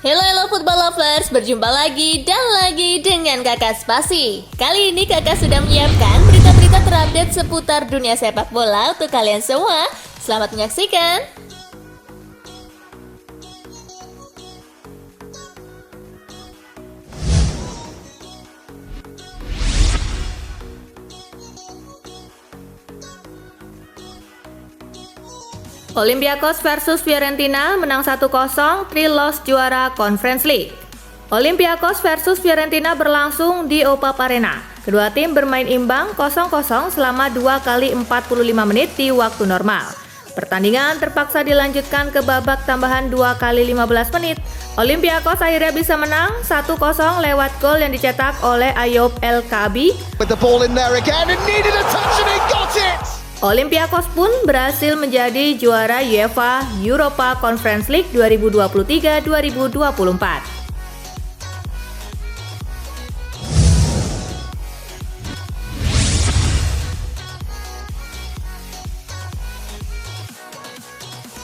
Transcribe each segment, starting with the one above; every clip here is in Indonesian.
Hello football lovers, berjumpa lagi dan lagi dengan Kakak Spasi. Kali ini Kakak sudah menyiapkan berita-berita terupdate seputar dunia sepak bola untuk kalian semua. Selamat menyaksikan. Olympiakos versus Fiorentina menang 1-0, Trilos juara Conference League. Olympiakos versus Fiorentina berlangsung di Opap Arena. Kedua tim bermain imbang 0-0 selama 2 kali 45 menit di waktu normal. Pertandingan terpaksa dilanjutkan ke babak tambahan 2 kali 15 menit. Olympiakos akhirnya bisa menang 1-0 lewat gol yang dicetak oleh Ayoub El Kaabi. With the ball in there again and needed a touch and he got it! Olympiakos pun berhasil menjadi juara UEFA Europa Conference League 2023-2024.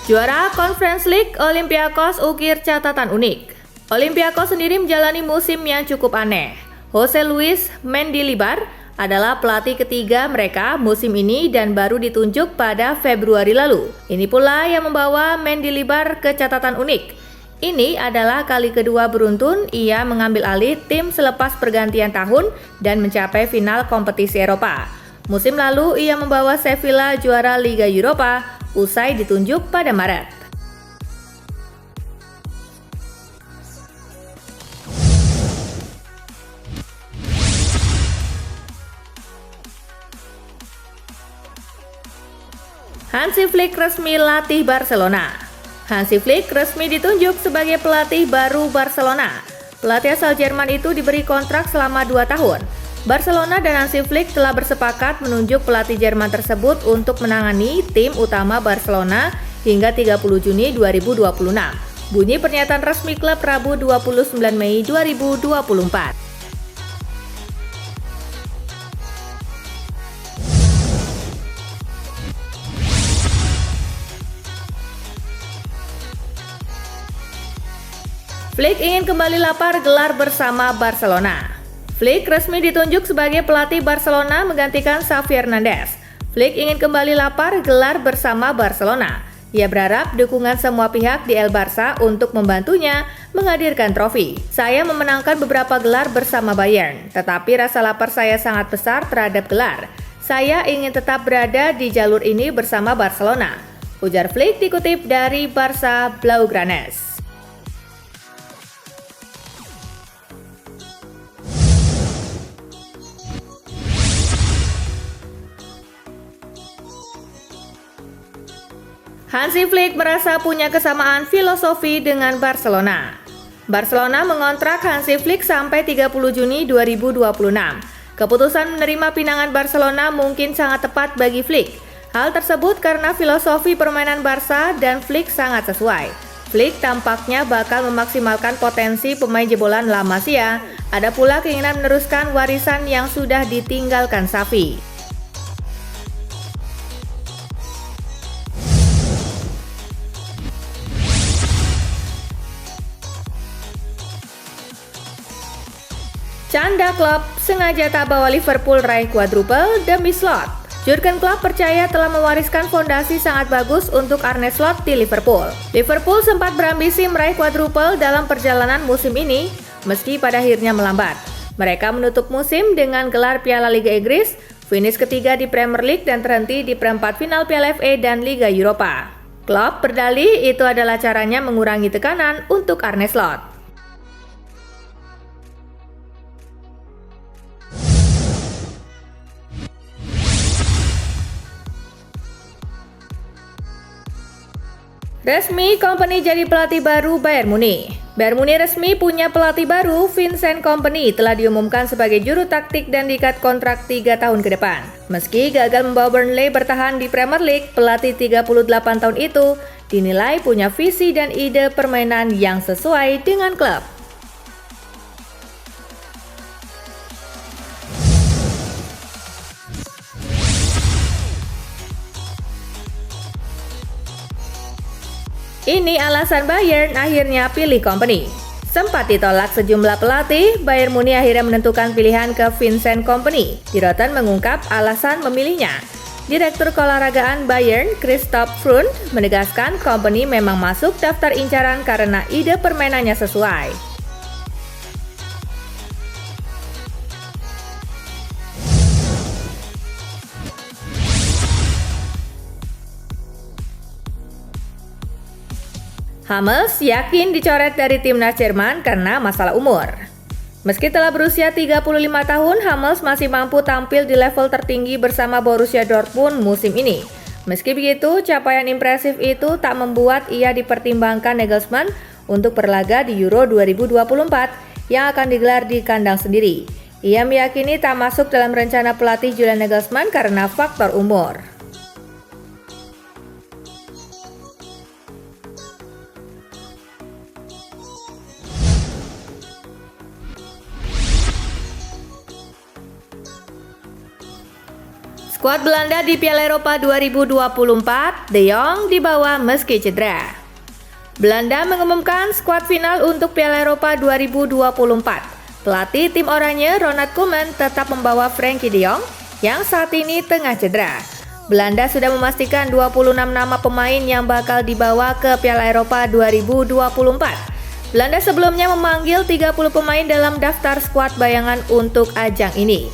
Juara Conference League, Olympiakos ukir catatan unik. Olympiakos sendiri menjalani musim yang cukup aneh. Jose Luis Mendilibar adalah pelatih ketiga mereka musim ini dan baru ditunjuk pada Februari lalu. Ini pula yang membawa Mendilibar ke catatan unik. Ini adalah kali kedua beruntun ia mengambil alih tim selepas pergantian tahun dan mencapai final kompetisi Eropa. Musim lalu ia membawa Sevilla juara Liga Eropa usai ditunjuk pada Maret. Hansi Flick resmi latih Barcelona. Hansi Flick resmi ditunjuk sebagai pelatih baru Barcelona. Pelatih asal Jerman itu diberi kontrak selama 2 tahun. Barcelona dan Hansi Flick telah bersepakat menunjuk pelatih Jerman tersebut untuk menangani tim utama Barcelona hingga 30 Juni 2026. Bunyi pernyataan resmi klub Rabu 29 Mei 2024. Flick ingin kembali lapar gelar bersama Barcelona. Flick resmi ditunjuk sebagai pelatih Barcelona menggantikan Xavi Hernandez. Flick ingin kembali lapar gelar bersama Barcelona. Ia berharap dukungan semua pihak di El Barça untuk membantunya menghadirkan trofi. Saya memenangkan beberapa gelar bersama Bayern, tetapi rasa lapar saya sangat besar terhadap gelar. Saya ingin tetap berada di jalur ini bersama Barcelona, ujar Flick dikutip dari Barça Blaugranes. Hansi Flick merasa punya kesamaan filosofi dengan Barcelona. Barcelona mengontrak Hansi Flick sampai 30 Juni 2026. Keputusan menerima pinangan Barcelona mungkin sangat tepat bagi Flick. Hal tersebut karena filosofi permainan Barca dan Flick sangat sesuai. Flick tampaknya bakal memaksimalkan potensi pemain jebolan La Masia. Ada pula keinginan meneruskan warisan yang sudah ditinggalkan Xavi. Canda Klopp sengaja tak bawa Liverpool raih quadruple demi slot. Jurgen Klopp percaya telah mewariskan fondasi sangat bagus untuk Arne Slot di Liverpool. Liverpool sempat berambisi meraih quadruple dalam perjalanan musim ini, meski pada akhirnya melambat. Mereka menutup musim dengan gelar Piala Liga Inggris, finish ketiga di Premier League dan terhenti di perempat final Piala FA dan Liga Eropa. Klopp berdalih itu adalah caranya mengurangi tekanan untuk Arne Slot. Resmi Kompany jadi pelatih baru Bayern Munich. Bayern Munich resmi punya pelatih baru, Vincent Kompany telah diumumkan sebagai juru taktik dan diikat kontrak 3 tahun ke depan. Meski gagal membawa Burnley bertahan di Premier League, pelatih 38 tahun itu dinilai punya visi dan ide permainan yang sesuai dengan klub. Ini alasan Bayern akhirnya pilih Kompany. Sempat ditolak sejumlah pelatih, Bayern Munich akhirnya menentukan pilihan ke Vincent Kompany. Giroud mengungkap alasan memilihnya. Direktur keolahragaan Bayern, Christoph Freund, menegaskan Kompany memang masuk daftar incaran karena ide permainannya sesuai. Hummels yakin dicoret dari timnas Jerman karena masalah umur. Meski telah berusia 35 tahun, Hummels masih mampu tampil di level tertinggi bersama Borussia Dortmund musim ini. Meski begitu, capaian impresif itu tak membuat ia dipertimbangkan Nagelsmann untuk berlaga di Euro 2024 yang akan digelar di kandang sendiri. Ia meyakini tak masuk dalam rencana pelatih Julian Nagelsmann karena faktor umur. Skuad Belanda di Piala Eropa 2024, De Jong dibawa meski cedera. Belanda mengumumkan skuad final untuk Piala Eropa 2024. Pelatih tim oranye Ronald Koeman tetap membawa Frenkie De Jong yang saat ini tengah cedera. Belanda sudah memastikan 26 nama pemain yang bakal dibawa ke Piala Eropa 2024. Belanda sebelumnya memanggil 30 pemain dalam daftar skuad bayangan untuk ajang ini.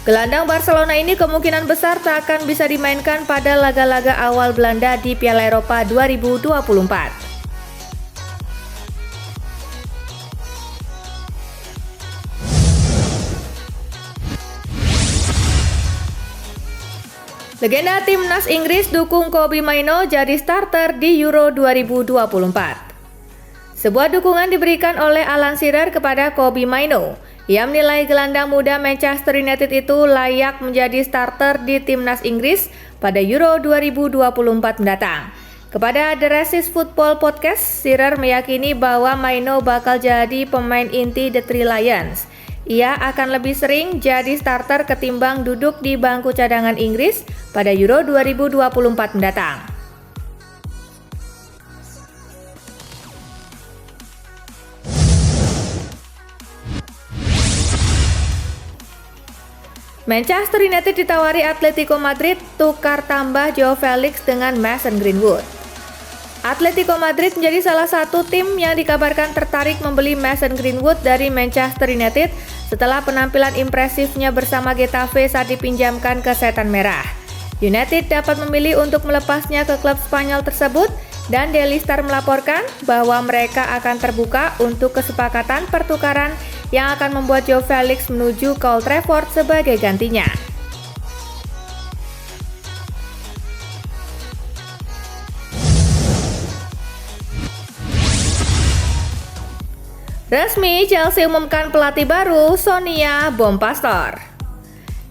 Gelandang Barcelona ini kemungkinan besar tak akan bisa dimainkan pada laga-laga awal Belanda di Piala Eropa 2024. Legenda timnas Inggris dukung Kobbie Mainoo jadi starter di Euro 2024. Sebuah dukungan diberikan oleh Alan Shearer kepada Kobbie Mainoo. Ia menilai gelandang muda Manchester United itu layak menjadi starter di timnas Inggris pada Euro 2024 mendatang. Kepada The Racist Football Podcast, Shearer meyakini bahwa Mainoo bakal jadi pemain inti The Three Lions. Ia akan lebih sering jadi starter ketimbang duduk di bangku cadangan Inggris pada Euro 2024 mendatang. Manchester United ditawari Atletico Madrid tukar tambah Joao Felix dengan Mason Greenwood. Atletico Madrid menjadi salah satu tim yang dikabarkan tertarik membeli Mason Greenwood dari Manchester United setelah penampilan impresifnya bersama Getafe saat dipinjamkan ke Setan Merah. United dapat memilih untuk melepasnya ke klub Spanyol tersebut dan Daily Star melaporkan bahwa mereka akan terbuka untuk kesepakatan pertukaran yang akan membuat Joao Felix menuju ke Old Trafford sebagai gantinya. Resmi, Chelsea umumkan pelatih baru, Sonia Bompastor.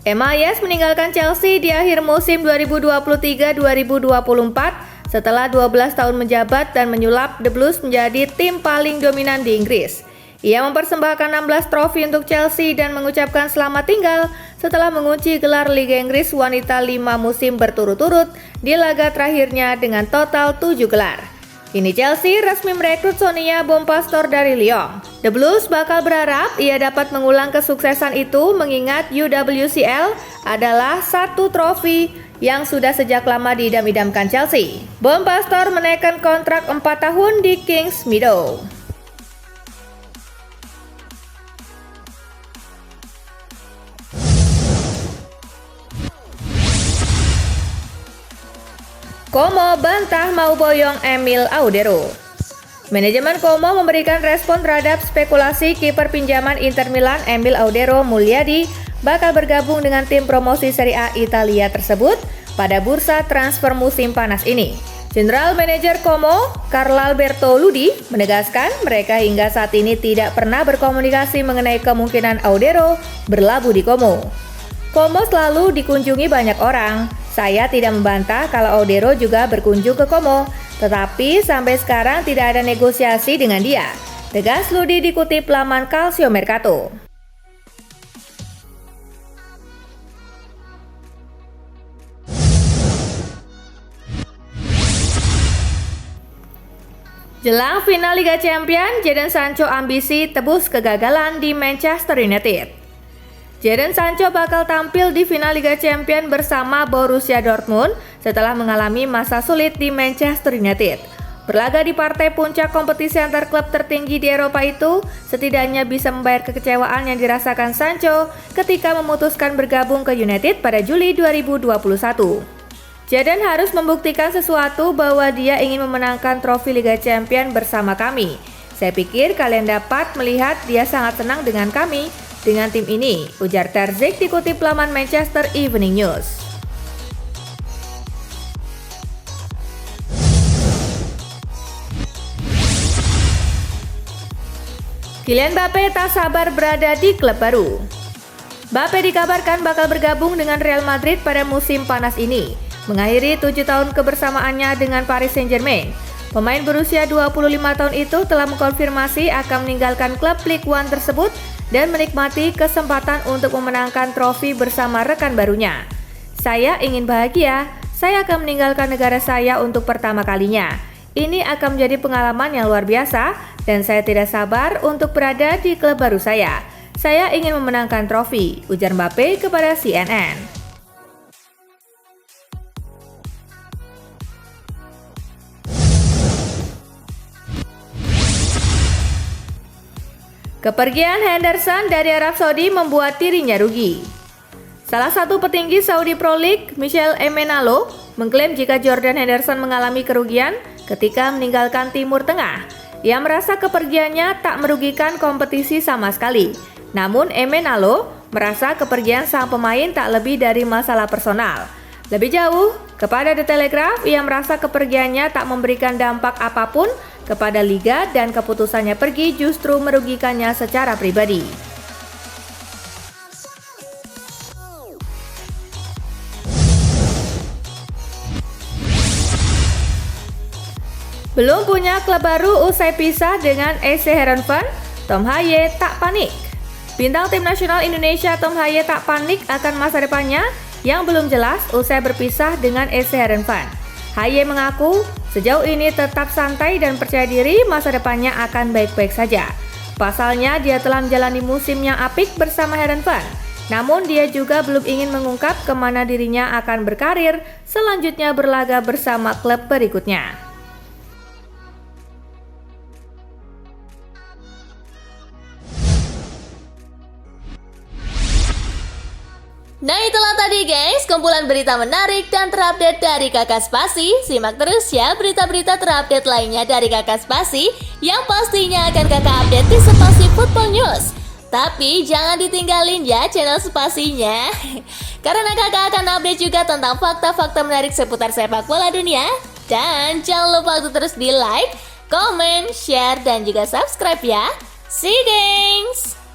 MIS meninggalkan Chelsea di akhir musim 2023-2024 setelah 12 tahun menjabat dan menyulap The Blues menjadi tim paling dominan di Inggris. Ia mempersembahkan 16 trofi untuk Chelsea dan mengucapkan selamat tinggal setelah mengunci gelar Liga Inggris wanita 5 musim berturut-turut di laga terakhirnya dengan total 7 gelar. Kini Chelsea resmi merekrut Sonia Bompastor dari Lyon. The Blues bakal berharap ia dapat mengulang kesuksesan itu mengingat UWCL adalah satu trofi yang sudah sejak lama diidam-idamkan Chelsea. Bompastor menaikkan kontrak 4 tahun di Kings Meadow. Como bantah mau boyong Emil Audero. Manajemen Como memberikan respon terhadap spekulasi kiper pinjaman Inter Milan Emil Audero Mulyadi bakal bergabung dengan tim promosi Serie A Italia tersebut pada bursa transfer musim panas ini. General Manager Como, Carlalberto Ludi, menegaskan mereka hingga saat ini tidak pernah berkomunikasi mengenai kemungkinan Audero berlabuh di Como. Como selalu dikunjungi banyak orang. Saya tidak membantah kalau Audero juga berkunjung ke Como, tetapi sampai sekarang tidak ada negosiasi dengan dia. Tegas Ludi dikutip laman Calcio Mercato. Jelang final Liga Champions, Jadon Sancho ambisi tebus kegagalan di Manchester United. Jadon Sancho bakal tampil di final Liga Champions bersama Borussia Dortmund setelah mengalami masa sulit di Manchester United. Berlaga di partai puncak kompetisi antar klub tertinggi di Eropa itu, setidaknya bisa membayar kekecewaan yang dirasakan Sancho ketika memutuskan bergabung ke United pada Juli 2021. Jadon harus membuktikan sesuatu bahwa dia ingin memenangkan trofi Liga Champions bersama kami. Saya pikir kalian dapat melihat dia sangat senang dengan kami, dengan tim ini, ujar Terzic dikutip laman Manchester Evening News. Kylian Mbappe tak sabar berada di klub baru. Mbappe dikabarkan bakal bergabung dengan Real Madrid pada musim panas ini, mengakhiri 7 tahun kebersamaannya dengan Paris Saint-Germain. Pemain berusia 25 tahun itu telah mengkonfirmasi akan meninggalkan klub Ligue 1 tersebut dan menikmati kesempatan untuk memenangkan trofi bersama rekan barunya. Saya ingin bahagia, saya akan meninggalkan negara saya untuk pertama kalinya. Ini akan menjadi pengalaman yang luar biasa dan saya tidak sabar untuk berada di klub baru saya. Saya ingin memenangkan trofi, ujar Mbappe kepada CNN. Kepergian Henderson dari Arab Saudi membuat dirinya rugi. Salah satu petinggi Saudi Pro League, Michel Emenalo, mengklaim jika Jordan Henderson mengalami kerugian ketika meninggalkan Timur Tengah. Ia merasa kepergiannya tak merugikan kompetisi sama sekali. Namun Emenalo merasa kepergian sang pemain tak lebih dari masalah personal. Lebih jauh, kepada The Telegraph, ia merasa kepergiannya tak memberikan dampak apapun kepada liga dan keputusannya pergi justru merugikannya secara pribadi. Belum punya klub baru usai pisah dengan SC Heerenveen, Tom Haye tak panik. Bintang tim nasional Indonesia Tom Haye tak panik akan masa depannya yang belum jelas usai berpisah dengan SC Heerenveen. Haye mengaku sejauh ini tetap santai dan percaya diri masa depannya akan baik-baik saja. Pasalnya dia telah menjalani musim yang apik bersama Heerenveen. Namun dia juga belum ingin mengungkap kemana dirinya akan berkarir selanjutnya berlaga bersama klub berikutnya. Nah itulah tadi guys, kumpulan berita menarik dan terupdate dari Kakak Spasi. Simak terus ya berita-berita terupdate lainnya dari Kakak Spasi yang pastinya akan Kakak update di Spasi Football News. Tapi jangan ditinggalin ya channel Spasinya, karena Kakak akan update juga tentang fakta-fakta menarik seputar sepak bola dunia. Dan jangan lupa untuk terus di like, comment, share, dan juga subscribe ya. See you guys!